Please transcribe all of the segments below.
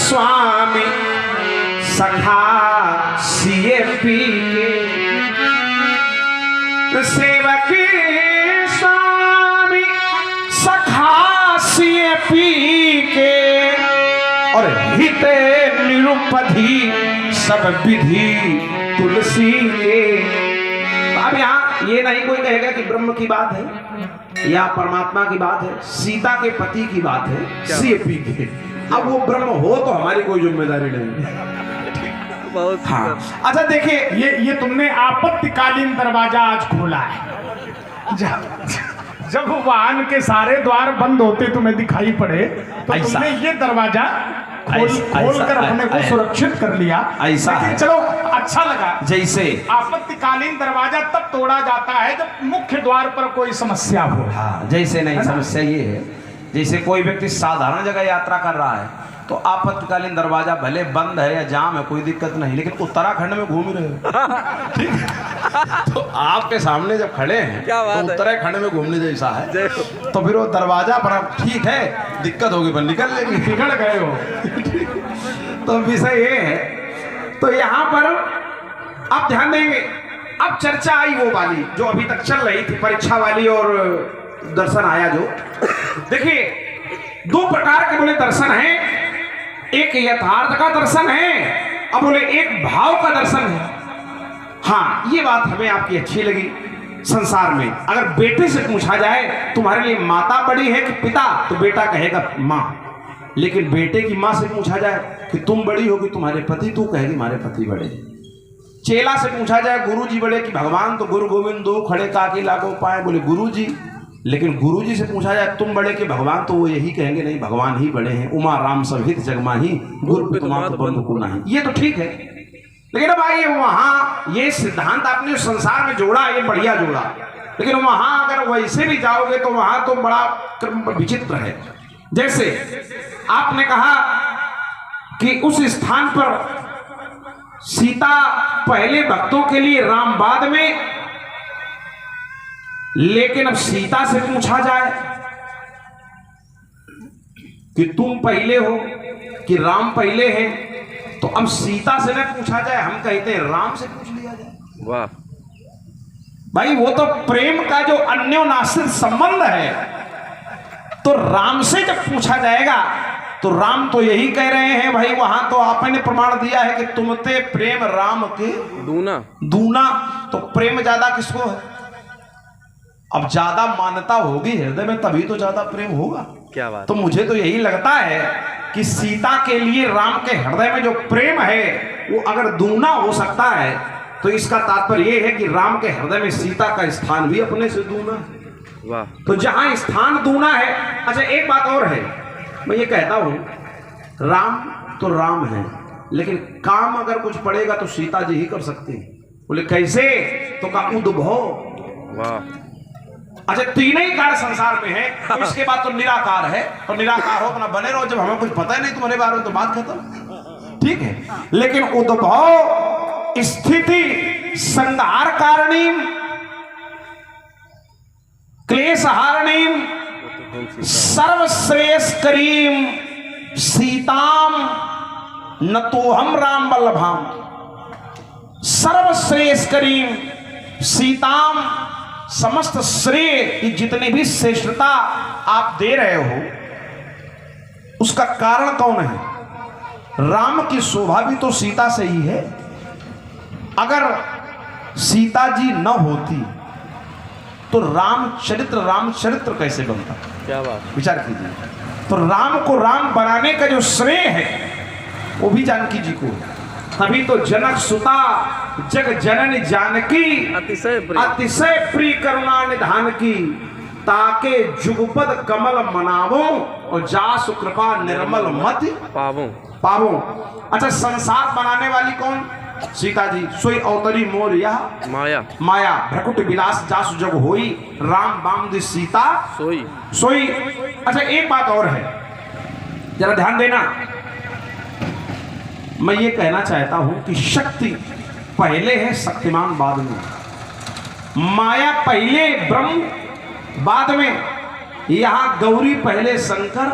स्वामी सखा सिए पी के, सेवक स्वामी सखा सिए पी के, और हित निरुपधि सब विधि तुलसी के। अब यहाँ ये नहीं कोई कहेगा कि ब्रह्म की बात है या परमात्मा की बात है, सीता के पति की बात है, सीएपी के। अब वो ब्रह्म हो तो हमारी कोई जिम्मेदारी नहीं है। बहुत हाँ। अच्छा देखिए, ये तुमने आपत्तिकालीन दरवाजा आज खोला है। जब वाहन के सारे द्वार बंद होते तुम्हें दिखाई पड़े तो तुमने ये दरवाजा खोल कर अपने को सुरक्षित कर लिया। ऐसा है। चलो अच्छा लगा। जैसे आपत्तिकालीन दरवाजा तब तोड़ा जाता है जब मुख्य द्वार पर कोई समस्या हो। हाँ, जैसे नहीं, समस्या ये है, जैसे कोई व्यक्ति साधारण जगह यात्रा कर रहा है तो आपत्तिकालीन दरवाजा भले बंद है या जाम है, कोई दिक्कत नहीं, लेकिन उत्तराखंड में घूम रहे हो ठीक है? तो आपके सामने जब खड़े हैं तो उत्तराखंड में घूमने जैसा है, तो फिर वो दरवाजा पर ठीक है, दिक्कत होगी पर निकल लेंगे, बिगड़ गए हो। तो विषय ये है। तो यहाँ पर आप ध्यान देंगे, अब चर्चा आई वो वाली जो अभी तक चल रही थी, परीक्षा वाली और दर्शन आया जो। देखिए, दो प्रकार के बोले दर्शन हैं, एक यथार्थ का दर्शन है, अब बोले एक भाव का दर्शन है। हाँ, ये बात हमें आपकी अच्छी लगी। संसार में अगर बेटे से पूछा जाए तुम्हारे लिए माता बड़ी है कि पिता, तो बेटा कहेगा माँ, लेकिन बेटे की माँ से पूछा जाए कि तुम बड़ी होगी तुम्हारे पति, तू कहेगी हमारे पति बड़े। चेला से पूछा जाए गुरु जी बड़े कि भगवान, तो गुरु गोविंद दो खड़े काकी लागो पाए, बोले गुरु जी। लेकिन गुरु जी से पूछा जाए तुम बड़े के भगवान, तो वो यही कहेंगे नहीं, भगवान ही बड़े हैं। उमा राम सब हित जगमाही, गुरु तुम्हारा बंधु को नहीं। ये तो ठीक है, लेकिन अब आइए वहां ये सिद्धांत आपने संसार में जोड़ा, ये बढ़िया जोड़ा, लेकिन वहां अगर वैसे भी जाओगे तो वहां तो बड़ा विचित्र है। जैसे आपने कहा कि उस स्थान पर सीता पहले भक्तों के लिए, राम बाद में, लेकिन अब सीता से पूछा जाए कि तुम पहले हो कि राम पहले है, तो अब सीता से न पूछा जाए, हम कहते हैं राम से पूछ लिया जाए। वाह भाई, वो तो प्रेम का जो अन्योन्याश्रित संबंध है, तो राम से जब पूछा जाएगा तो राम तो यही कह रहे हैं भाई, वहां तो आपने प्रमाण दिया है कि तुमते प्रेम राम के दूना दूना, तो प्रेम ज्यादा किसको है? अब ज्यादा मान्यता होगी हृदय में तभी तो ज्यादा प्रेम होगा। क्या बात। तो मुझे तो यही लगता है कि सीता के लिए राम के हृदय में जो प्रेम है वो अगर दूना हो सकता है, तो इसका तात्पर्य यह है कि राम के हृदय में सीता का स्थान भी अपने से दूना है। वाह। तो जहां स्थान दूना है। अच्छा, एक बात और है, मैं ये कहता हूं, राम तो राम है, लेकिन काम अगर कुछ पड़ेगा तो सीता जी ही कर सकती हैं। बोले कैसे? तो का उद्भव। वाह। अच्छा, तीन ही कार्य संसार में है, तो इसके बाद तो निराकार है, और निराकार हो अपना बने रहो, जब हमें कुछ पता ही नहीं तुम्हारे बारे में तो बात खत्म, ठीक है। लेकिन उद्भव, स्थिति, संहार कारणीम, क्लेश हारणीम, सर्वश्रेयस्करीम सीताम न तो हम राम वल्लभाम। सर्वश्रेयस्करीम सीताम, समस्त श्रेय की जितनी भी श्रेष्ठता आप दे रहे हो, उसका कारण कौन है? राम की शोभा भी तो सीता से ही है। अगर सीता जी न होती तो रामचरित्र कैसे बनता? क्या बात। विचार कीजिए। तो राम को राम बनाने का जो श्रेय है वो भी जानकी जी को। तभी तो जनक सुता जग जननी जानकी, अतिशय प्रिय करुणा निधान की, ताके जुगपद कमल मनावो और जासु कृपा निर्मल मत पावो। अच्छा, संसार बनाने वाली कौन? सीता जी। सोई अवतरी मोर यह माया भ्रकुट विलास जासु जग होई, राम बाम दी सीता सोई। अच्छा, एक बात और है, जरा ध्यान देना। मैं ये कहना चाहता हूं कि शक्ति पहले है, शक्तिमान बाद में। माया पहले, ब्रह्म बाद में। यहां गौरी पहले, शंकर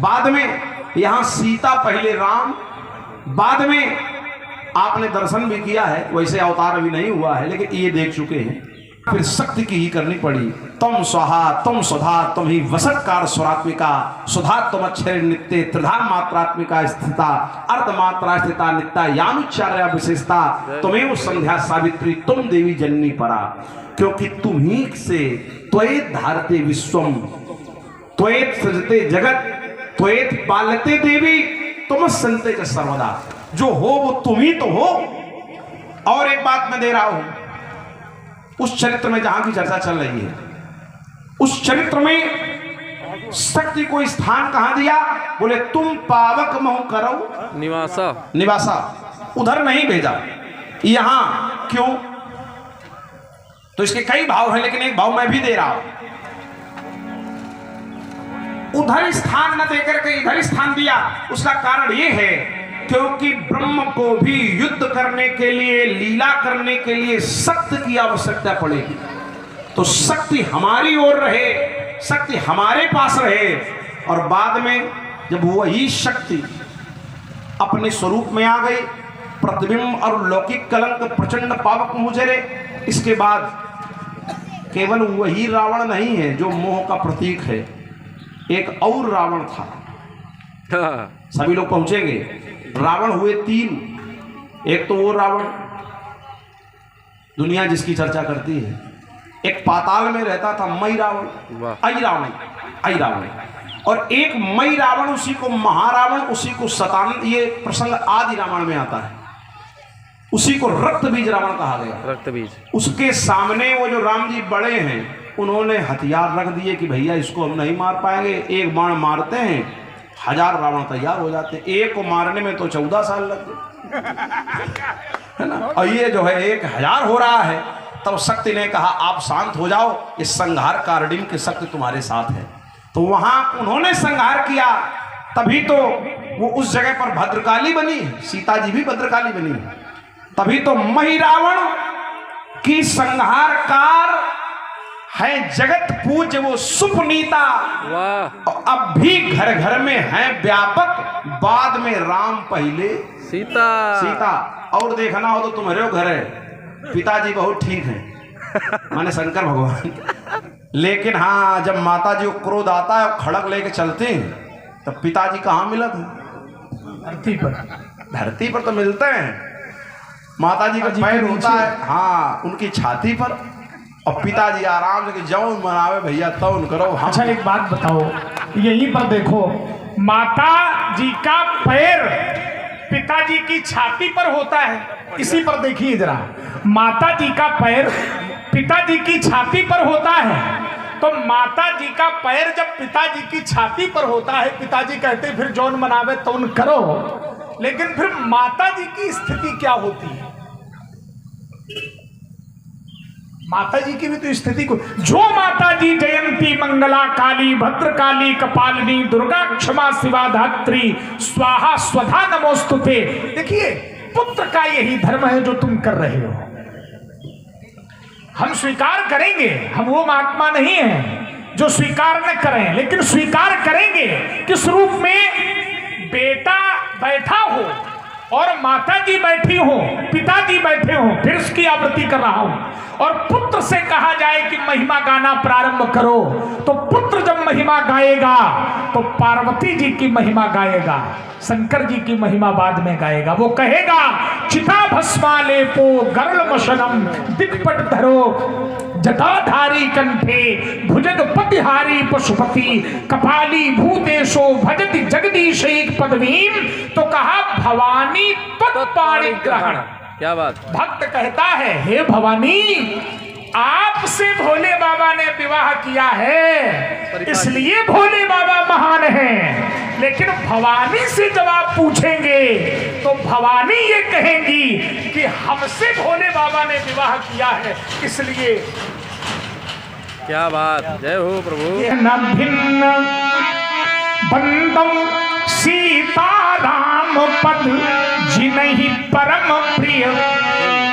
बाद में। यहाँ सीता पहले राम, बाद में आपने दर्शन भी किया है, वैसे अवतार अभी नहीं हुआ है लेकिन ये देख चुके हैं। फिर शक्ति की ही करनी पड़ी। तुम स्वाहा तुम सुधा तुम ही वसत्कार स्वरात्मिका, सुधा तुम अक्षर नित्य त्रिधा मात्रात्मिका स्थिता, अर्धमात्रा स्थिता नित्या यानुच्चार्य विशेषता, तुम्हें संध्या सावित्री तुम देवी जननी परा, क्योंकि तुम ही से त्वयेत धारते विश्वम, त्वयेत सृजते जगत, त्वयेत पालते देवी, तुम संते च सर्वदा। जो हो वो तुम ही तो हो। और एक बात मैं दे रहा हूं, उस चरित्र में जहां की चर्चा चल रही है, उस चरित्र में शक्ति को स्थान कहां दिया? बोले तुम पावक महु करो निवासा, निवासा, उधर नहीं भेजा, यहां क्यों? तो इसके कई भाव हैं लेकिन एक भाव मैं भी दे रहा हूं। उधर स्थान न देकर के इधर स्थान दिया, उसका कारण यह है क्योंकि ब्रह्म को भी युद्ध करने के लिए, लीला करने के लिए शक्ति की आवश्यकता पड़ेगी। तो शक्ति हमारी ओर रहे, शक्ति हमारे पास रहे, और बाद में जब वही शक्ति अपने स्वरूप में आ गई, प्रतिबिंब और लौकिक कलंक प्रचंड पावक मुझे, इसके बाद केवल वही रावण नहीं है जो मोह का प्रतीक है, एक और रावण था। सभी लोग पहुंचेंगे। रावण हुए 3। एक तो वो रावण दुनिया जिसकी चर्चा करती है, एक पाताल में रहता था मई रावण, आई रावण, और एक मई रावण, उसी को महारावण, उसी को शतानंद, ये प्रसंग आदि रामायण में आता है, उसी को रक्त बीज रावण कहा गया। रक्त बीज। उसके सामने वो जो राम जी बड़े हैं, उन्होंने हथियार रख दिए कि भैया इसको हम नहीं मार पाएंगे, एक बाण मारते हैं 1000 रावण तैयार हो जाते हैं। एक को मारने में तो 14 साल लग गए, है ना। और ये जो है 1000 हो रहा है। तब शक्ति ने कहा आप शांत हो जाओ, इस संहार कार्डिन की शक्ति तुम्हारे साथ है। तो वहां उन्होंने संहार किया, तभी तो वो उस जगह पर भद्रकाली बनी, सीता जी भी भद्रकाली बनी, तभी तो मही रावण की संहारकार है जगत पूज्य वो सुपनीता। वाह। अब भी घर घर में है व्यापक, बाद में राम पहले सीता। और देखना हो तो तुम्हारे घर है, पिताजी बहुत ठीक हैं, माने शंकर भगवान। लेकिन हाँ, जब माता जी को क्रोध आता है और खड़क लेके चलते हैं, तब पिताजी कहाँ मिलते हैं? धरती पर तो मिलते हैं। माता जी का पैर होता है हाँ उनकी छाती पर, और पिताजी आराम से जौन मनावे भैया तौन करो। अच्छा एक बात बताओ, यहीं पर देखो, माता जी का पैर पिताजी की छाती पर होता है, इसी पर देखिए जरा, माता जी का पैर पिताजी की छाती पर होता है। तो माता जी का पैर जब पिताजी की छाती पर होता है, पिताजी कहते फिर जौन मनावे तौन करो, लेकिन फिर माता जी की स्थिति क्या होती है? माता जी की भी तो स्थिति को, जो माता जी जयंती मंगला काली भद्रकाली कपालिनी दुर्गा क्षमा शिवा धात्री स्वाहा स्वधा नमोस्तुते। देखिए पुत्र का यही धर्म है जो तुम कर रहे हो। हम स्वीकार करेंगे, हम वो महात्मा नहीं हैं जो स्वीकार न करें, लेकिन स्वीकार करेंगे किस रूप में? बेटा बैठा हो और माता जी बैठी हो, पिताजी बैठे हो, फिर उसकी आवृत्ति कर रहा हूं। और पुत्र से कहा जाए कि महिमा गाना प्रारंभ करो, तो पुत्र जब महिमा गाएगा तो पार्वती जी की महिमा गाएगा, शंकर जी की महिमा बाद में गाएगा। वो कहेगा चिता भस्मालेपो गरुड़ मशनम दिक्पट धरो जटाधारी कंठे भुजग पतिहारी पशुपति कपाली भूतेशो भजति जगदीश एक पदवीम। तो कहा भवानी तत्पाणि ग्रहण। क्या बात। भक्त कहता है हे भवानी, आपसे भोले बाबा ने विवाह किया है, इसलिए भोले बाबा महान हैं। लेकिन भवानी से जब आप पूछेंगे तो भवानी ये कहेंगी कि हमसे भोले बाबा ने विवाह किया है, इसलिए। क्या बात, जय हो प्रभु। न भिन्न बंदम सीताराम पद जिन्हीं परम प्रिय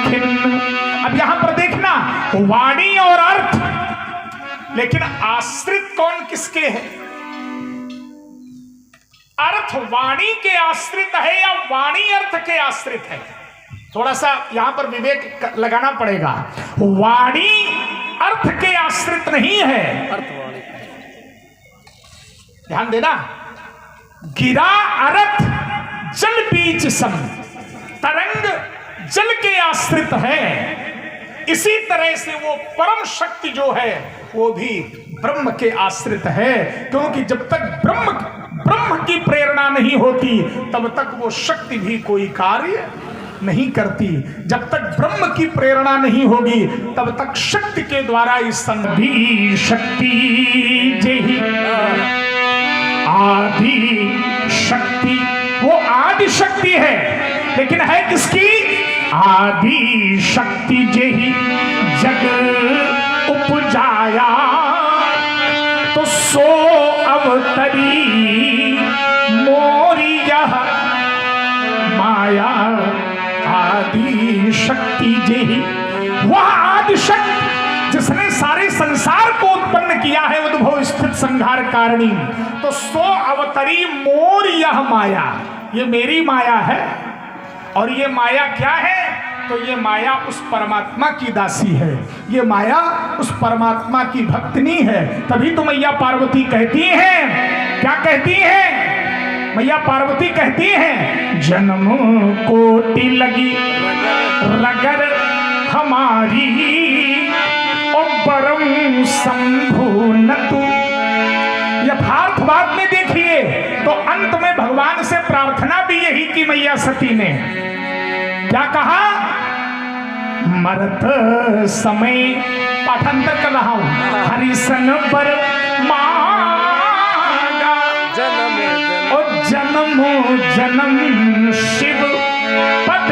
खिन्न। अब यहां पर देखना वाणी और अर्थ, लेकिन आश्रित कौन किसके है? अर्थ अर्थ वाणी के आश्रित है या वाणी अर्थ के आश्रित है? थोड़ा सा यहां पर विवेक लगाना पड़ेगा। वाणी अर्थ के आश्रित नहीं है, अर्थवाणी। ध्यान देना। गिरा अर्थ जल बीच सम, तरंग जल के आश्रित है। इसी तरह से वो परम शक्ति जो है वो भी ब्रह्म के आश्रित है, क्योंकि जब तक ब्रह्म की प्रेरणा नहीं होती तब तक वो शक्ति भी कोई कार्य नहीं करती। जब तक ब्रह्म की प्रेरणा नहीं होगी तब तक शक्ति के द्वारा इस संधि शक्ति जेहि आदि शक्ति, वो आदि शक्ति है, लेकिन है किसकी? आदि शक्ति जेहि जग उपजाया, तो सो अवतरी मोरी यह माया आदि शक्ति जेहि। वह आदि शक्ति जिसने सारे संसार को उत्पन्न किया है, उद्भव स्थित संहार कारिणी, तो सो अवतरी मोर यह माया, ये मेरी माया है। और ये माया क्या है? तो ये माया उस परमात्मा की दासी है, ये माया उस परमात्मा की भक्तिनी है। तभी तो मैया पार्वती कहती हैं, क्या कहती हैं? मैया पार्वती कहती हैं, जन्म कोटि लगी रगर हमारी और परम शंभु न तू। यथार्थवाद में देखिए तो अंत में भगवान से प्रार्थना भी यही की मैया सती ने। क्या कहा? मरत समय, पाठांतर कर रहा हूं, हरिसन पर मांगा और जन्म जन्म शिव पद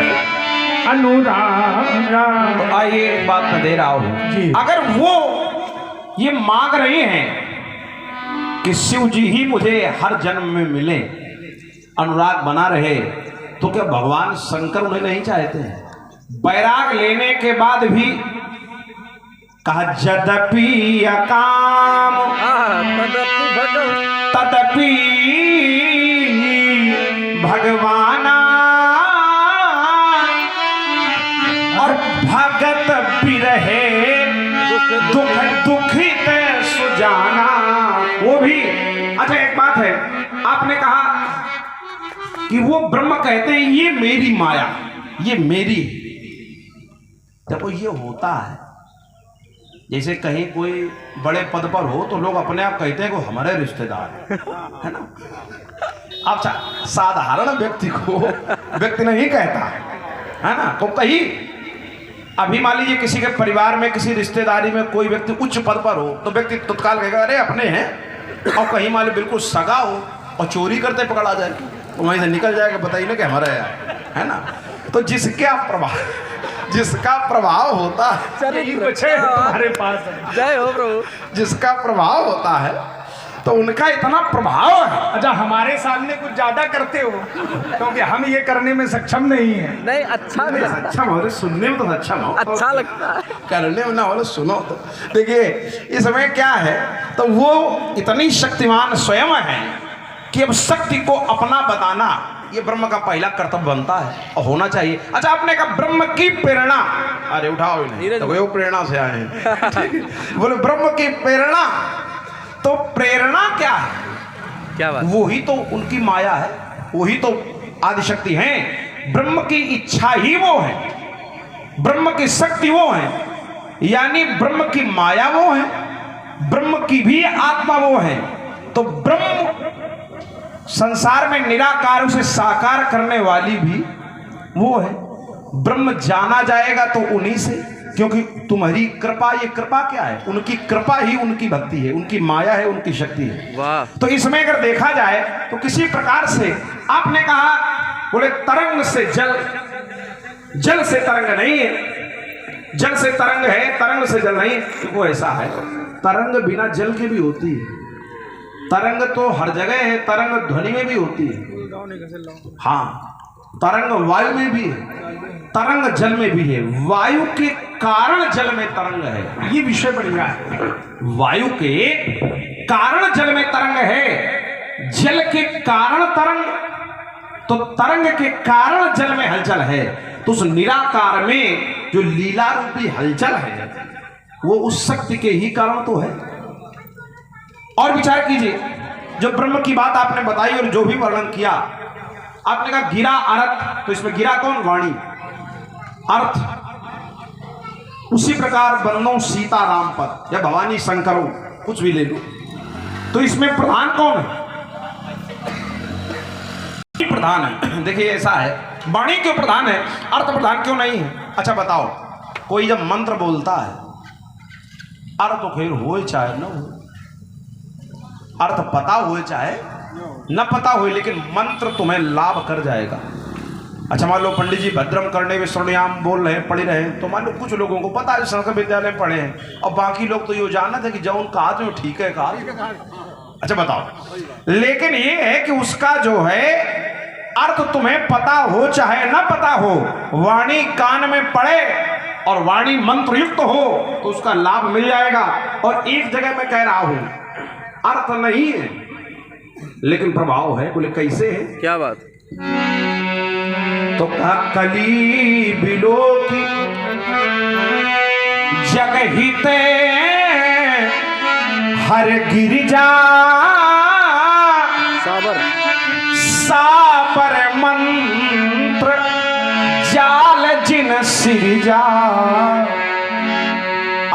अनुरागा। तो आइए एक बात मैं दे रहा हूं, अगर वो ये मांग रहे हैं कि शिव जी ही मुझे हर जन्म में मिले, अनुराग बना रहे, तो क्या भगवान शंकर उन्हें नहीं चाहते हैं? बैराग लेने के बाद भी कहा यद्यपि अकाम तदपि भगवाना, और भगत बिरहे दुख दुखित सुजाना। वो भी अच्छा, एक बात है, आपने कहा कि वो ब्रह्म कहते हैं ये मेरी माया, ये मेरी। देखो ये होता है, जैसे कहीं कोई बड़े पद पर हो तो लोग अपने आप कहते हैं कि हमारे रिश्तेदार है ना। अब साधारण व्यक्ति को व्यक्ति नहीं कहता है ना। तो कहीं अभी मान लीजिए किसी के परिवार में, किसी रिश्तेदारी में कोई व्यक्ति उच्च पद पर हो तो व्यक्ति तत्काल कहेगा अरे अपने हैं। और कहीं मान लीजिए बिल्कुल सगा हो और चोरी करते पकड़ा जाए तो वहीं से निकल जाएगा, बताइए ना कि हमारा है ना। तो जिसका प्रभाव होता है, तुम्हारे पास जय हो प्रभु, जिसका प्रभाव होता है तो उनका इतना प्रभाव है। अच्छा, हमारे सामने कुछ ज्यादा करते हो क्योंकि हम ये करने में सक्षम नहीं है। नहीं अच्छा नहीं लगता, अच्छा हो, सुनने में तो अच्छा हो, अच्छा लगता है, करने में ना हो सुनो। तो देखिए इस समय क्या है, तो वो इतनी शक्तिमान स्वयं है कि अब शक्ति को अपना बताना ये ब्रह्म का पहला कर्तव्य बनता है और होना चाहिए। अच्छा, आपने कहा ब्रह्म की प्रेरणा, अरे उठाओ इन्हें, तो वो प्रेरणा से आए हैं बोले ब्रह्म की प्रेरणा। तो प्रेरणा क्या है? क्या बात? वो ही तो उनकी माया है, वही तो आदिशक्ति है। ब्रह्म की इच्छा ही वो है, ब्रह्म की शक्ति वो है, यानी ब्रह्म की माया वो है, ब्रह्म की भी आत्मा वो है। तो ब्रह्म संसार में निराकार उसे साकार करने वाली भी वो है। ब्रह्म जाना जाएगा तो उन्हीं से, क्योंकि तुम्हारी कृपा, ये कृपा क्या है? उनकी कृपा ही उनकी भक्ति है, उनकी माया है, उनकी शक्ति है। वाह। तो इसमें अगर देखा जाए तो किसी प्रकार से आपने कहा बोले तरंग से जल, जल से तरंग नहीं है, जल से तरंग है, तरंग से जल नहीं है। वो ऐसा है, तरंग बिना जल के भी होती है, तरंग तो हर जगह है, तरंग ध्वनि में भी होती है, हाँ, तरंग वायु में भी है, तरंग जल में भी है। वायु के कारण जल में तरंग है, ये विषय बढ़िया है। वायु के कारण जल में तरंग है, जल के कारण तरंग, तो तरंग के कारण जल में हलचल है, तो उस निराकार में जो लीला रूपी हलचल है वो उस शक्ति के ही कारण तो है। और विचार कीजिए, जो ब्रह्म की बात आपने बताई और जो भी वर्णन किया, आपने कहा गिरा अर्थ, तो इसमें गिरा कौन? वाणी, अर्थ। उसी प्रकार बंदो सीता राम पद या भवानी शंकरों, कुछ भी ले लो, तो इसमें प्रधान कौन है? प्रधान है। देखिए ऐसा है, वाणी क्यों प्रधान है, अर्थ प्रधान क्यों नहीं है? अच्छा बताओ, कोई जब मंत्र बोलता है, अर्थ तो खैर हो चाहे न हो, अर्थ पता हो चाहे न पता हो, लेकिन मंत्र तुम्हें लाभ कर जाएगा। अच्छा मान लो पंडित जी भद्रम करने में स्वर्णयाम बोल रहे हैं, पढ़ रहे हैं, तो मान लो कुछ लोगों को पता है, संस्कृत विद्यालय में पढ़े हैं, और बाकी लोग तो ये जानना था कि जौन कहा जो ठीक है कहा। अच्छा बताओ, लेकिन ये है कि उसका जो है अर्थ तुम्हें पता हो चाहे न पता हो, वाणी कान में पड़े और वाणी मंत्र युक्त हो तो उसका लाभ मिल जाएगा। और एक जगह मैं कह रहा हूं अर्थ नहीं है लेकिन प्रभाव है। बोले कैसे है? क्या बात? तो कहा कली बिलो की जगहिते हर गिरिजा सापर मंत्र जाल जिन सिरजा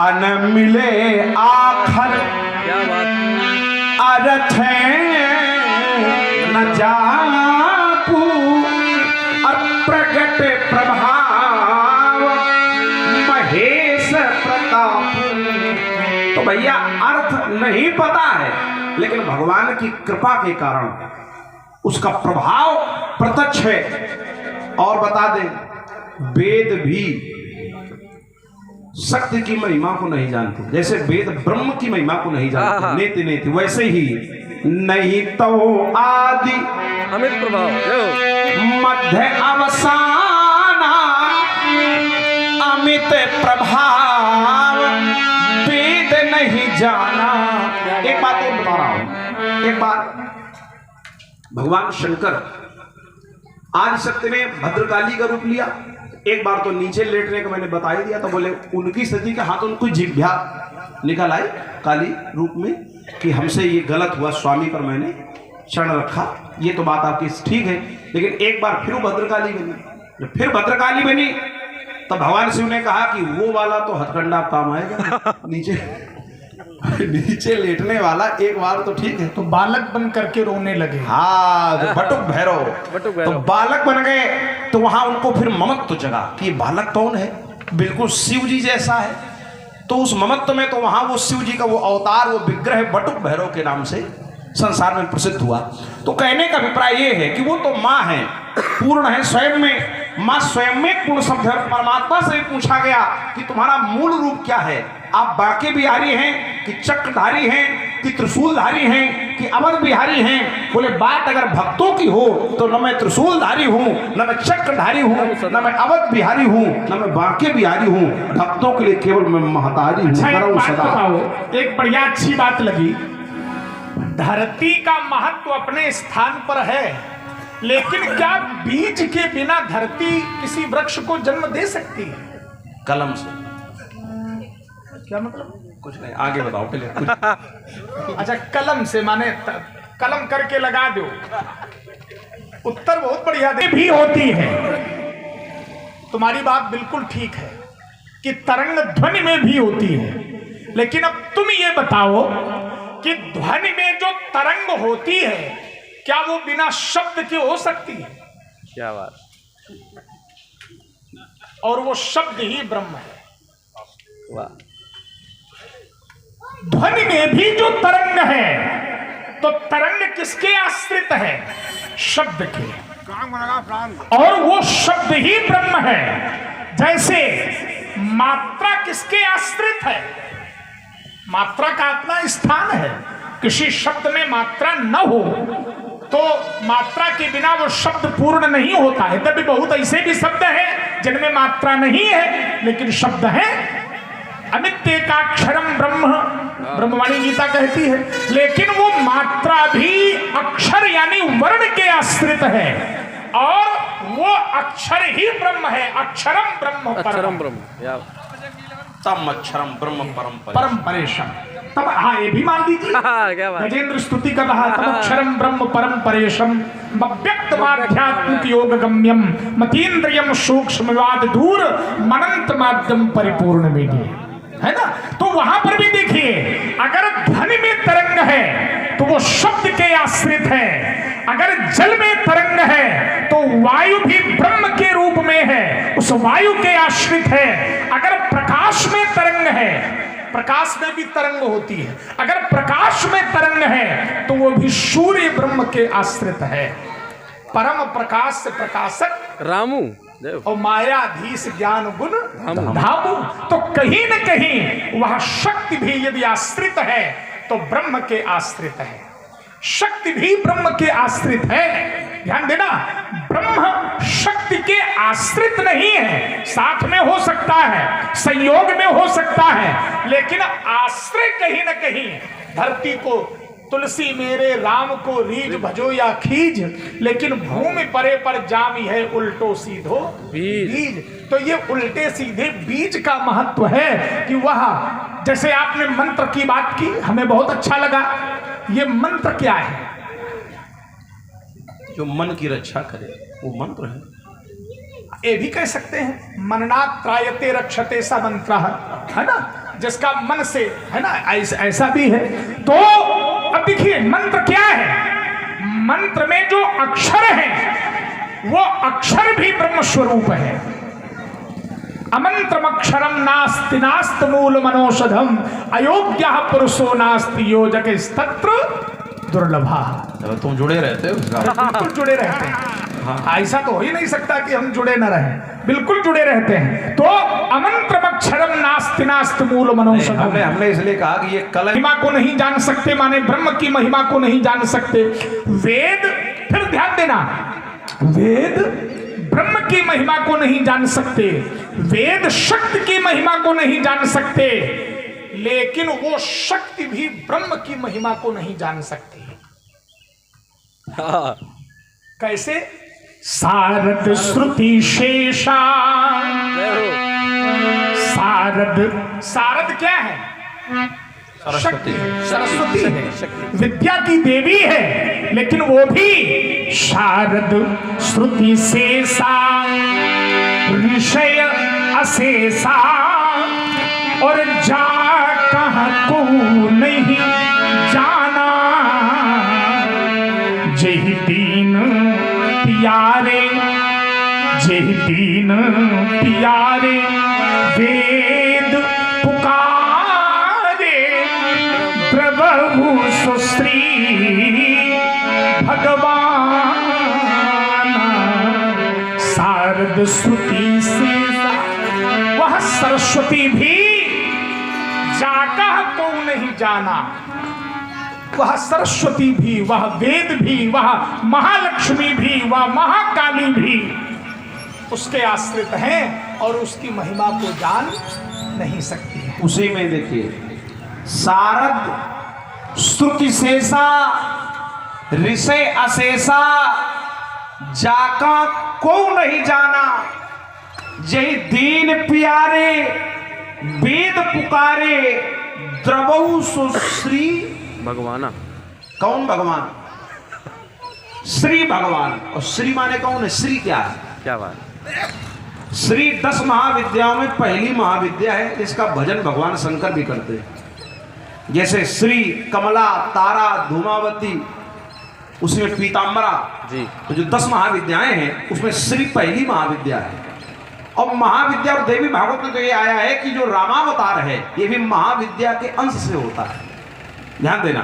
अन मिले आखर क्या बात? अर्थ न जापू अप्रगट प्रभाव महेश प्रताप। तो भैया अर्थ नहीं पता है, लेकिन भगवान की कृपा के कारण उसका प्रभाव प्रत्यक्ष है। और बता दें, वेद भी शक्ति की महिमा को नहीं जानते, जैसे वेद ब्रह्म की महिमा को नहीं जानते नेति नेति, वैसे ही नहीं तो आदि अमित प्रभाव, मध्य अवसान अमित प्रभाव वेद नहीं जाना। एक बात और बता रहा हूं, एक बार भगवान शंकर आदि शक्ति में भद्रकाली का रूप लिया। एक बार तो नीचे लेटने का मैंने बता ही दिया, तो बोले उनकी सती के हाथ उनको जिभ्या निकल आई काली रूप में कि हमसे ये गलत हुआ, स्वामी पर मैंने क्षण रखा। ये तो बात आपकी ठीक है, लेकिन एक बार फिर भद्रकाली बनी। जब फिर भद्रकाली बनी तो भगवान शिव ने कहा कि वो वाला तो हथकंडा काम आएगा, नीचे लेटने वाला एक बार तो ठीक है। तो बालक बन करके रोने लगे। हाँ, तो बटुक भैरव तो बालक बन गए, तो वहां उनको फिर ममत्व जगा कि ये बालक कौन है, बिल्कुल शिव जी जैसा है। तो उस ममत्व में तो वहां वो शिव जी का वो अवतार, वो विग्रह बटुक भैरव के नाम से संसार में प्रसिद्ध हुआ। तो कहने का अभिप्राय ये है कि वो तो माँ है, पूर्ण है स्वयं में, माँ स्वयं में पूर्ण शब्द है। परमात्मा से पूछा गया कि तुम्हारा मूल रूप क्या है, आप बाके बिहारी हैं कि चक्रधारी हैं कि त्रिशूलधारी हैं कि अवध बिहारी हैं? बोले बात अगर भक्तों की हो तो न मैं त्रिशूलधारी हूँ, न मैं चक्रधारी हूँ, न मैं अवध बिहारी हूँ, न मैं बाके बिहारी हूँ। भक्तों के लिए केवल मैं महतारी हूँ। एक बढ़िया अच्छी बात लगी, धरती का महत्व अपने स्थान पर है, लेकिन क्या बीज के बिना धरती किसी वृक्ष को जन्म दे सकती है? कलम से। क्या मतलब? कुछ नहीं, आगे बताओ पहले। अच्छा, कलम से माने कलम करके लगा दो। उत्तर बहुत बढ़िया दे भी होती है। तुम्हारी बात बिल्कुल ठीक है कि तरंग ध्वनि में भी होती है, लेकिन अब तुम ये बताओ कि ध्वनि में जो तरंग होती है क्या वो बिना शब्द के हो सकती है? क्या बात? और वो शब्द ही ब्रह्म है। वाह। ध्वनि में भी जो तरंग है, तो तरंग किसके आश्रित है? शब्द के, और वो शब्द ही ब्रह्म है। जैसे मात्रा किसके आश्रित है? मात्रा का अपना स्थान है। किसी शब्द में मात्रा न हो तो मात्रा के बिना वो शब्द पूर्ण नहीं होता है। तभी बहुत ऐसे भी शब्द हैं जिनमें मात्रा नहीं है लेकिन शब्द है। अमित्येकाक्षरम ब्रह्म, ब्रह्मवाणी गीता कहती है, लेकिन वो मात्रा भी अक्षर यानी वर्ण के आश्रित है और वो अक्षर ही ब्रह्म है। अक्षरम ब्रह्म अक्षरम ब्रह्म या तम अक्षरम ब्रह्म परम परम परेशम। तब हाँ ये भी मान लीजिए, क्या बात। गजेंद्र स्तुति कर रहा है, तब अक्षरम ब्रह्म परम परेशम व्यक्त माध्यात्मिक योग गम्यम मतीन्द्रियम सूक्ष्मवाद दूर मनंत माध्यम परिपूर्ण मेडी, है ना। तो वहां पर भी देखिए, अगर ध्वनि में तरंग है तो वो शब्द के आश्रित है, अगर जल में तरंग है तो वायु भी ब्रह्म के रूप में है, उस वायु के आश्रित है। अगर प्रकाश में तरंग है, प्रकाश में भी तरंग होती है, अगर प्रकाश में तरंग है तो वो भी सूर्य ब्रह्म के आश्रित है। परम प्रकाश से प्रकाशक रामू और मायाधीश ज्ञान गुण धामु। तो कहीं न कहीं वह शक्ति भी यदि आश्रित है तो ब्रह्म के आश्रित है, शक्ति भी ब्रह्म के आश्रित है। ध्यान देना, ब्रह्म शक्ति के आश्रित नहीं है, साथ में हो सकता है, संयोग में हो सकता है, लेकिन आश्रय कहीं न कहीं धरती को तुलसी मेरे राम को रीझ भजो या खीज, लेकिन भूमि परे पर जामी है उल्टो सीधो बीज। तो ये उल्टे सीधे बीज का महत्व है कि वह, जैसे आपने मंत्र की बात की, हमें बहुत अच्छा लगा। ये मंत्र क्या है? जो मन की रक्षा करे वो मंत्र है। ये भी कह सकते हैं मननात् त्रायते रक्षते स मंत्र, है ना, जिसका मन से, है ना, ऐसा भी है। तो अब देखिए मंत्र क्या है, मंत्र में जो अक्षर है वो अक्षर भी ब्रह्म स्वरूप है। अमंत्रम अक्षरम नास्ति नास्त मूल मनोषधम अयोग्य पुरुषो नास्ति योजक स्तत्र दुर्लभा। तुम जुड़े रहते हो, बिल्कुल जुड़े रहते हैं। हाँ, ऐसा तो हो ही नहीं सकता कि हम जुड़े न रहें, बिल्कुल जुड़े रहते हैं। तो अमंत्रम अक्षरम नास्ति नास्त मूल मनोषधम, हमने इसलिए कहा कि ये कल महिमा को नहीं जान सकते, माने ब्रह्म की महिमा को नहीं जान सकते। वेद, फिर ध्यान देना, वेद ब्रह्म की महिमा को नहीं जान सकते, वेद शक्ति की महिमा को नहीं जान सकते, लेकिन वो शक्ति भी ब्रह्म की महिमा को नहीं जान सकती। कैसे? सारद श्रुति शेषा, सारद, सारद क्या है? शक्ति, सरस्वती है, विद्या की देवी है, लेकिन वो भी शारद श्रुति शेषा ऋषय अशेषा, और जा कहाँ को नहीं जाना, जय दीन प्यारे, जय दीन प्यारे वेद पुकारे, प्रभु सुश्री भगवान। शारद श्रुति से वह सरस्वती भी जाका को नहीं जाना, वह सरस्वती भी, वह वेद भी, वह महालक्ष्मी भी, वह महाकाली भी उसके आश्रित हैं और उसकी महिमा को जान नहीं सकती है। उसी में देखिए, सारद स्तुति शेषा ऋषय अशेषा, जाका को नहीं जाना, जय दीन प्यारे वेद पुकारे, द्रवौ सुश्री भगवाना। कौन भगवान? श्री भगवान। और श्री माने कौन है? श्री क्या है? क्या बात। श्री 10 महाविद्याओं में पहली महाविद्या है, जिसका भजन भगवान शंकर भी करते हैं। जैसे श्री, कमला, तारा, धूमावती, उसमें पीताम्बरा जी, तो जो 10 महाविद्याएं हैं उसमें श्री पहली महाविद्या है। और महाविद्या और देवी भागवत में तो ये आया है कि जो रामावतार है ये भी महाविद्या के अंश से होता है। ध्यान देना।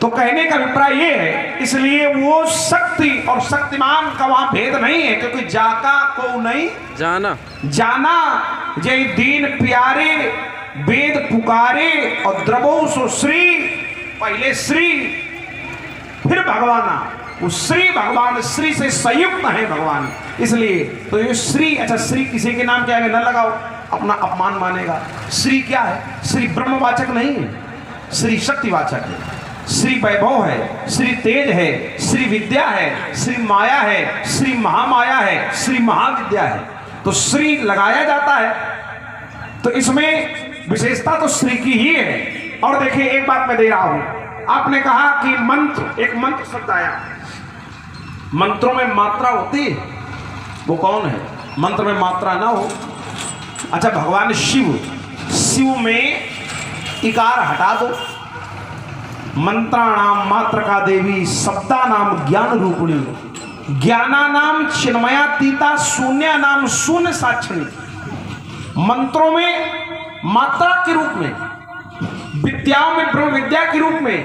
तो कहने का अभिप्राय ये है, इसलिए वो शक्ति और शक्तिमान का वहां भेद नहीं है, क्योंकि जाका को नहीं जाना, जाना, जय दीन प्यारे वेद पुकारे, और द्रवो सो श्री, पहले श्री फिर भगवाना। वो श्री भगवान, श्री से संयुक्त है भगवान, इसलिए तो ये श्री। अच्छा, श्री किसी के नाम के आगे न लगाओ, अपना अपमान मानेगा। श्री क्या है? श्री ब्रह्मवाचक नहीं है, श्री शक्तिवाचक है। श्री वैभव है, श्री तेज है, श्री विद्या है, श्री माया है, श्री महामाया है, श्री महाविद्या है। तो श्री लगाया जाता है, तो इसमें विशेषता तो श्री की ही है। और देखिए एक बात मैं दे रहा हूं, आपने कहा कि मंत्र, एक मंत्र शब्द आया, मंत्रों में मात्रा होती है, वो कौन है? मंत्र में मात्रा ना हो। अच्छा, भगवान शिव, शिव में इकार हटा दो। मंत्राणाम मात्र का देवी, शब्दा नाम ज्ञान रूपिणी, ज्ञाना नाम चिन्मयातीता, शून्य नाम शून्य साक्षिणी। मंत्रों में मात्रा के रूप में, विद्याओं में ब्रह्म विद्या के रूप में,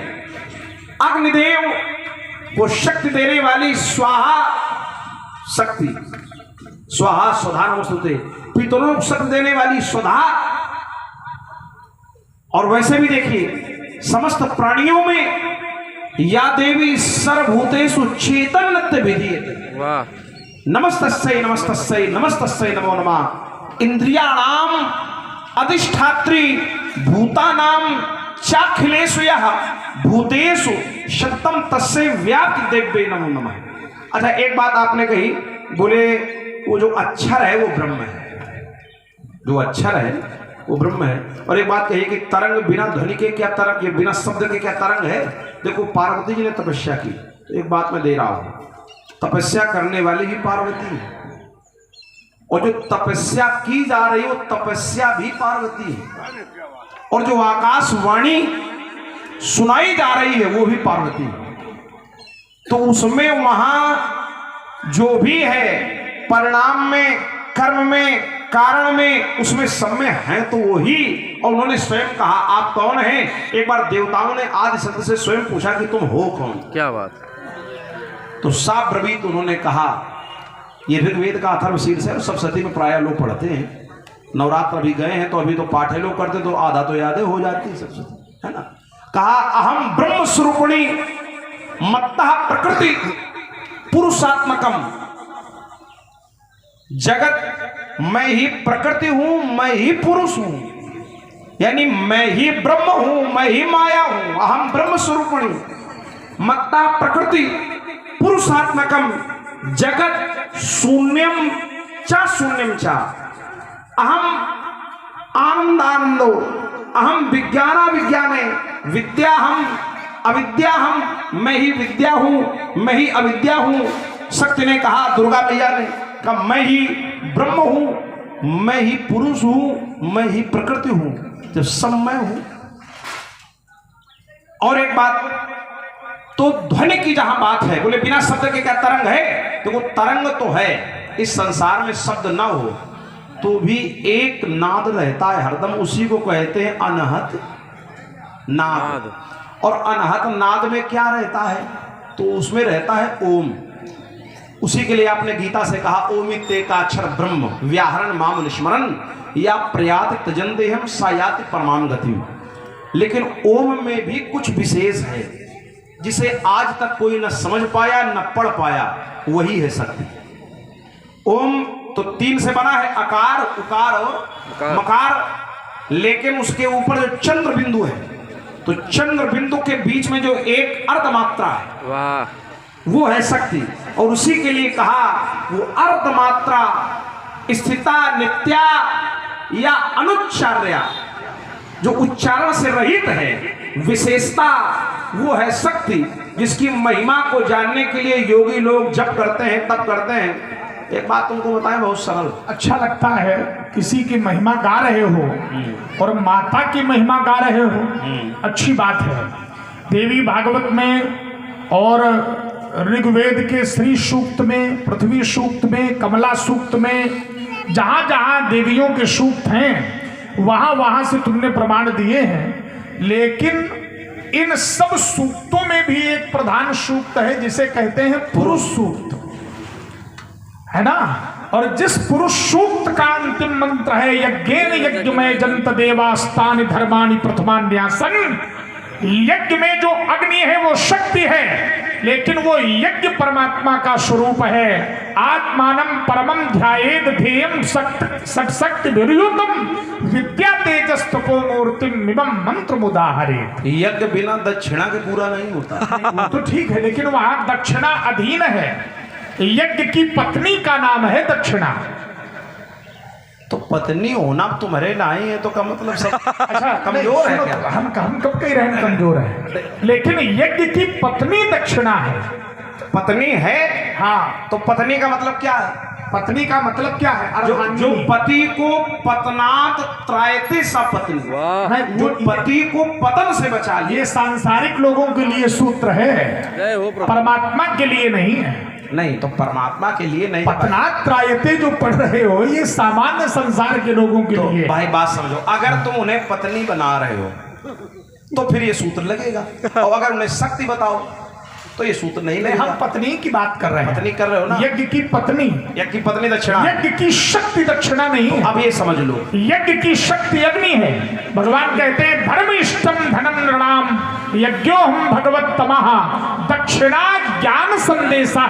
अग्निदेव को शक्ति देने वाली स्वाहा शक्ति, स्वाहा स्वधा नमस्तुते, पितरों को शक्ति देने वाली स्वधा। और वैसे भी देखिए समस्त प्राणियों में या देवी सर्वभूतेषु चेतन विधीयते। वाह, नमस्तस्यै नमस्तस्यै नमस्तस्यै नमो नमः। इंद्रियाणाम अधिष्ठात्री भूतानाम चाखिलेषु यः भूतेषु शतम तस्यै व्याप्ति देव्यै नमो नमः। अच्छा, एक बात आपने कही, बोले वो जो अक्षर है वो ब्रह्म है, जो अक्षर है वो ब्रह्म है। और एक बात कही कि तरंग बिना ध्वनि के क्या तरंग, ये बिना शब्द के क्या तरंग है। देखो पार्वती जी ने तपस्या की, तो एक बात मैं दे रहा हूं, तपस्या करने वाली भी पार्वती है, और जो तपस्या की जा रही है वो तपस्या भी पार्वती है, और जो आकाशवाणी सुनाई जा रही है वो भी पार्वती है। तो उसमें वहां जो भी है परिणाम में, कर्म में, कारण में, उसमें सब में है तो वही। और उन्होंने स्वयं कहा आप कौन हैं? एक बार देवताओं ने आदि शब्द से स्वयं पूछा कि तुम हो कौन? क्या बात। तो साफ ब्रवीत उन्होंने कहा, ये ऋग्वेद का अथर्वशीर्ष है, सब सती में प्राय लोग पढ़ते हैं, नवरात्र अभी गए हैं तो अभी तो पाठ है लोग करते, तो आधा तो यादें हो जाती है सबसे, है ना। कहा अहम ब्रह्म स्वरूपिणी मत्तः प्रकृति पुरुषात्मकम, जगत मैं ही प्रकृति हूं, मैं ही पुरुष हूं, यानी मैं ही ब्रह्म हूं, मैं ही माया हूं। अहम ब्रह्म स्वरूपिणी मत्ता प्रकृति पुरुषात्मकम जगत शून्यम च शून्यम च, अहम आनंदानंदो, अहम विज्ञाना विज्ञाने, विद्या हम अविद्या हम, मैं ही विद्या हूं, मैं ही अविद्या हूं। शक्ति ने कहा, दुर्गा मैया ने कहा मैं ही ब्रह्म हूं, मैं ही पुरुष हूं, मैं ही प्रकृति हूं, जब सब मैं हूं। और एक बात, तो ध्वनि की जहां बात है, बोले बिना शब्द के क्या तरंग है? तो वो तरंग तो है, इस संसार में शब्द ना हो तो भी एक नाद रहता है हरदम, उसी को कहते हैं अनहत नाद। और अनहत नाद में क्या रहता है? तो उसमें रहता है ओम। उसी के लिए आपने गीता से कहा ओमित्येकाक्षर ब्रह्म व्याहरण माम निस्मरण या प्रयात तजंदेहम सायाति परमाम गति। लेकिन ओम में भी कुछ विशेष है जिसे आज तक कोई न समझ पाया न पढ़ पाया, वही है शक्ति। ओम तो तीन से बना है, अकार, उकार और मकार। लेकिन उसके ऊपर जो चंद्र बिंदु है, तो चंद्र बिंदु के बीच में जो एक अर्धमात्रा है, वाह, वो है शक्ति। और उसी के लिए कहा वो अर्धमात्रा स्थिता नित्या या अनुच्चार्या, जो उच्चारण से रहित है, विशेषता वो है शक्ति, जिसकी महिमा को जानने के लिए योगी लोग जप करते हैं, तप करते हैं। एक बात तुमको बताएं, बहुत सरल, अच्छा लगता है किसी की महिमा गा रहे हो और माता की महिमा गा रहे हो, अच्छी बात है। देवी भागवत में और ऋग्वेद के श्री सूक्त में, पृथ्वी सूक्त में, कमला सूक्त में, जहां जहां देवियों के सूक्त हैं वहां वहां से तुमने प्रमाण दिए हैं। लेकिन इन सब सूक्तों में भी एक प्रधान सूक्त है जिसे कहते हैं पुरुष सूक्त, है ना। और जिस पुरुष सूक्त का अंतिम मंत्र है यज्ञेन यज्ञमय जंत देवास्तानि धर्माणि प्रथमान्यासन, यज्ञ में जो अग्नि है वो शक्ति है, लेकिन वो यज्ञ परमात्मा का स्वरूप है। आत्मानम परमम ध्यायेद ध्येयम सत्शक्ति विरयुतम विद्या तेजस तपो मूर्तिम मिमम मंत्र मुदाहरेत। यज्ञ बिना दक्षिणा के पूरा नहीं होता। वो तो ठीक है, लेकिन वहां दक्षिणा अधीन है। यज्ञ की पत्नी का नाम है दक्षिणा। तो पत्नी होना तुम्हारे नहीं है तो का मतलब सब अच्छा कमजोर है क्या? हम कब कह रहे हैं कमजोर है, लेकिन यज्ञ की पत्नी दक्षिणा है। पत्नी है, हाँ, तो पत्नी का मतलब क्या है? पत्नी का मतलब क्या है? जो पति को पतनात त्रायते सा पत्नी, वाह, जो पति को पतन से बचा ले। ये सांसारिक लोगों के लिए सूत्र है, जय हो प्रभु। परमात्मा के लिए नहीं है। नहीं तो परमात्मा के लिए नहीं। पतनात त्रायते जो पढ़ रहे हो ये सामान्य संसार के लोगों के तो लिए। भाई बात समझो, अगर तुम उन्हें पत्नी बना रहे हो तो फिर ये सूत्र लगेगा, और अगर उन्हें शक्ति बताओ तो ये सूत्र नहीं लगेगा। हम पत्नी की बात कर रहे हैं। पत्नी कर रहे हो ना? यज्ञ की पत्नी, यज्ञ की पत्नी दक्षिणा, यज्ञ की शक्ति दक्षिणा नहीं है। अब ये समझ लो, यज्ञ की शक्ति अग्नि है। भगवान कहते हैं धर्म इष्टम धनम नृणाम यज्ञो हम भगवत तमः दक्षिणा ज्ञान संदेशा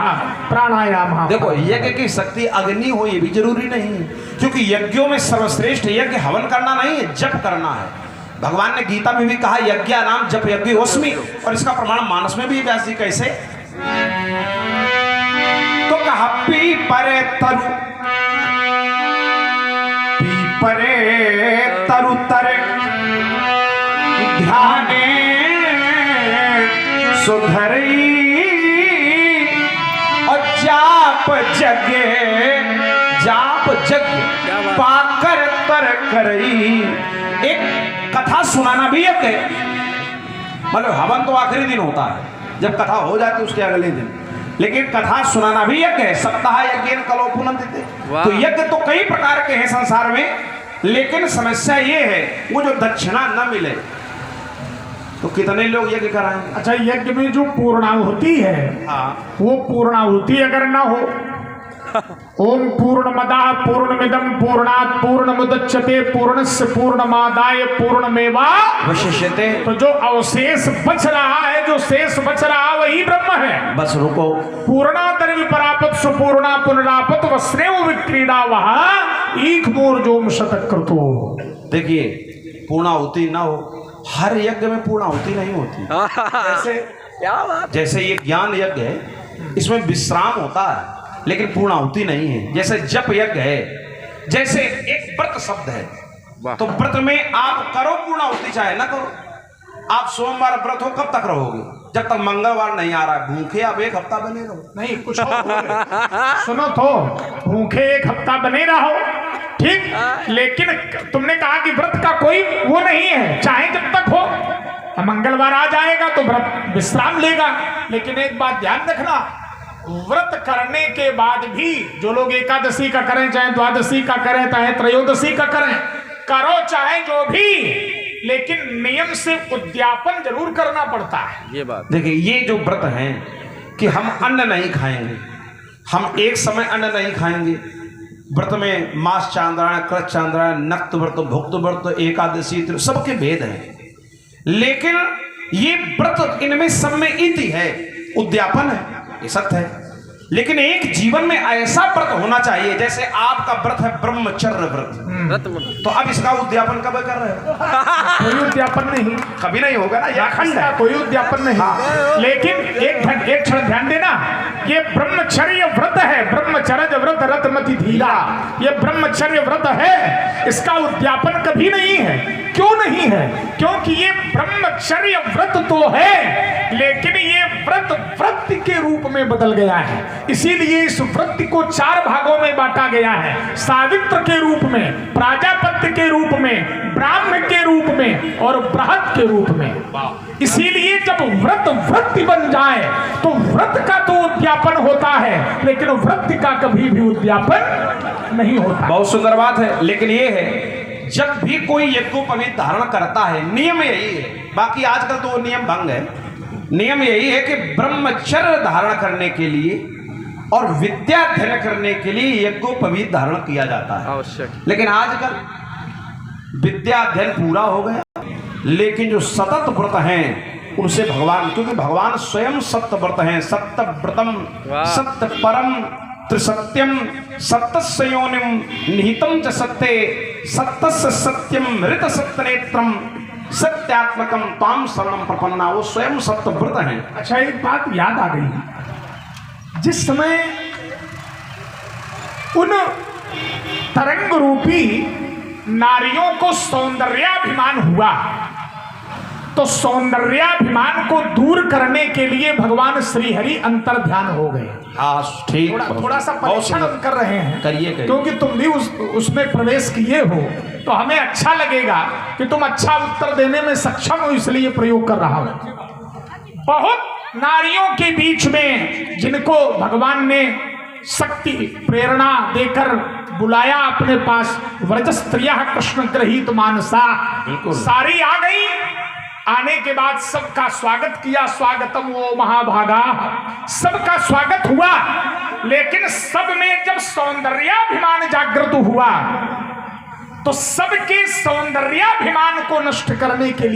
प्राणायाम। देखो यज्ञ की शक्ति अग्नि हो ये भी जरूरी नहीं, क्योंकि यज्ञों में सर्वश्रेष्ठ यज्ञ हवन करना नहीं है, जप करना है। भगवान ने गीता में भी कहा यज्ञ नाम जप यज्ञ होस्मि, और इसका प्रमाण मानस में भी व्यास जी कैसे तो कहा पी परे तरु, पी परे तरु तरे ध्याने सुधरी और जाप जगे, जाप जग पाकर तर करई। एक कथा सुनाना भी एक है, मतलब हवन तो आखिरी दिन होता है जब कथा हो जाती है उसके अगले दिन, लेकिन कथा सुनाना भी यज्ञ है। सप्ताह यज्ञ कलो पुनन्ति। तो यज्ञ तो कई प्रकार के हैं संसार में, लेकिन समस्या ये है वो जो दक्षिणा न मिले तो कितने लोग यज्ञ कराएंगे। अच्छा, यज्ञ में जो पूर्णाहुति है, हाँ, वो पूर्णाहुति अगर ना हो, ओम पूर्णमदः पूर्णमिदं पूर्णात् पूर्णमुदच्यते पूर्णस्य पूर्णमादाय पूर्णमेवावशिष्यते। तो जो अवशेष बच रहा है, जो शेष बच रहा वही ब्रह्म है। बस रुको, पूर्णातर विपरापत सुपूर्णा पुनरापत वस्नेव विक्रीडा वह ईख मूर्जोम शतक्रतो। देखिए पूर्णाहुति ना हो, हर यज्ञ में पूर्णाहुति नहीं होती। जैसे क्या बात, जैसे ये ज्ञान यज्ञ है, इसमें विश्राम होता है लेकिन पूर्णाहुति नहीं है। जैसे जप यज्ञ है, जैसे एक व्रत शब्द है, तो व्रत में आप करो पूर्णाहुति चाहे ना करो। आप सोमवार व्रत हो कब तक रहोगे? जब तक मंगलवार नहीं आ रहा है, भूखे आप एक हफ्ता बने रहो। नहीं कुछ सुनो तो, भूखे एक हफ्ता बने रहो ठीक, लेकिन तुमने कहा कि व्रत का कोई वो नहीं है, चाहे जब तक हो। मंगलवार आ जाएगा तो व्रत विश्राम लेगा। लेकिन एक बात ध्यान रखना, व्रत करने के बाद भी जो लोग एकादशी का करें, चाहे द्वादशी का करें, चाहे त्रयोदशी का करें, करो चाहे जो भी, लेकिन नियम से उद्यापन जरूर करना पड़ता है। ये बात देखिए, ये जो व्रत हैं कि हम अन्न नहीं खाएंगे, हम एक समय अन्न नहीं खाएंगे। व्रत में मास चांद्रायण, कृत चांद्रायण, नक्त व्रत, भुक्त व्रत, एकादशी, सबके भेद हैं, लेकिन ये व्रत इनमें सब में इति है, उद्यापन है, ये सत्य है। लेकिन एक जीवन में ऐसा व्रत होना चाहिए, जैसे आपका व्रत है ब्रह्मचर्य व्रत, तो अब इसका उद्यापन कब कर रहे हो? कोई उद्यापन नहीं, कभी नहीं होगा ना, यह खंड है, कोई उद्यापन नहीं। हाँ। लेकिन एक क्षण ध्यान देना, ये ब्रह्मचर्य व्रत है, ब्रह्मचर्य व्रत रतमति धीरा, ये ब्रह्मचर्य व्रत है, इसका उद्यापन कभी नहीं है। क्यों नहीं है? क्योंकि ये ब्रह्मचर्य व्रत तो है, लेकिन ये व्रत व्रत के रूप में बदल गया है। इसीलिए इस व्रत को 4 भागों में बांटा गया है, सावित्र के रूप में, प्राजापत्य के रूप में, ब्राह्मण के रूप में और बृहत के रूप में। इसीलिए जब व्रत व्रत बन जाए तो व्रत का तो उद्यापन होता है, लेकिन व्रत का कभी भी उद्यापन नहीं होता। बहुत सुंदर बात है। लेकिन ये है, जब भी कोई यज्ञोपवीत धारण करता है, नियम यही है, बाकी आजकल तो नियम भंग है। नियम यही है कि ब्रह्मचर्य धारण करने के लिए और विद्या अध्ययन करने के लिए यज्ञोपवीत धारण किया जाता है आवश्यक। लेकिन आजकल विद्या अध्ययन पूरा हो गया, लेकिन जो सतत व्रत हैं उनसे भगवान, क्योंकि भगवान स्वयं सत्यव्रत हैं, सत्यव्रतम वाह। सत्य परम त्रिसत्यम सत्यस्य योनिम निहितम च सत्ये सत्यस्य सत्यम मृत सत्यनेत्रम सत्यात्मकम ताम शरणम प्रपन्ना। वो स्वयं सत्यव्रत हैं। अच्छा, एक बात याद आ गई। जिस समय उन तरंग रूपी नारियों को सौंदर्याभिमान हुआ, तो सौंदर्याभिमान को दूर करने के लिए भगवान श्रीहरि अंतर ध्यान हो गए। हाँ ठीक, थोड़ा सा परीक्षण हम कर रहे हैं, करिए। क्योंकि तुम भी उसमें प्रवेश किए हो, तो हमें अच्छा लगेगा कि तुम अच्छा उत्तर देने में सक्षम हो, इसलिए प्रयोग कर रहा हूं। बहुत नारियों के बीच में जिनको भगवान ने शक्ति प्रेरणा देकर बुलाया अपने पास, व्रज स्त्रिया कृष्ण ग्रहीत मानसा, सारी आ गई। आने के बाद सबका स्वागत किया, स्वागतम वो महाभागा, सबका स्वागत हुआ। लेकिन सब में जब सौंदर्याभिमान जागृत हुआ, तो सबके सौंदर्याभिमान को नष्ट करने के लिए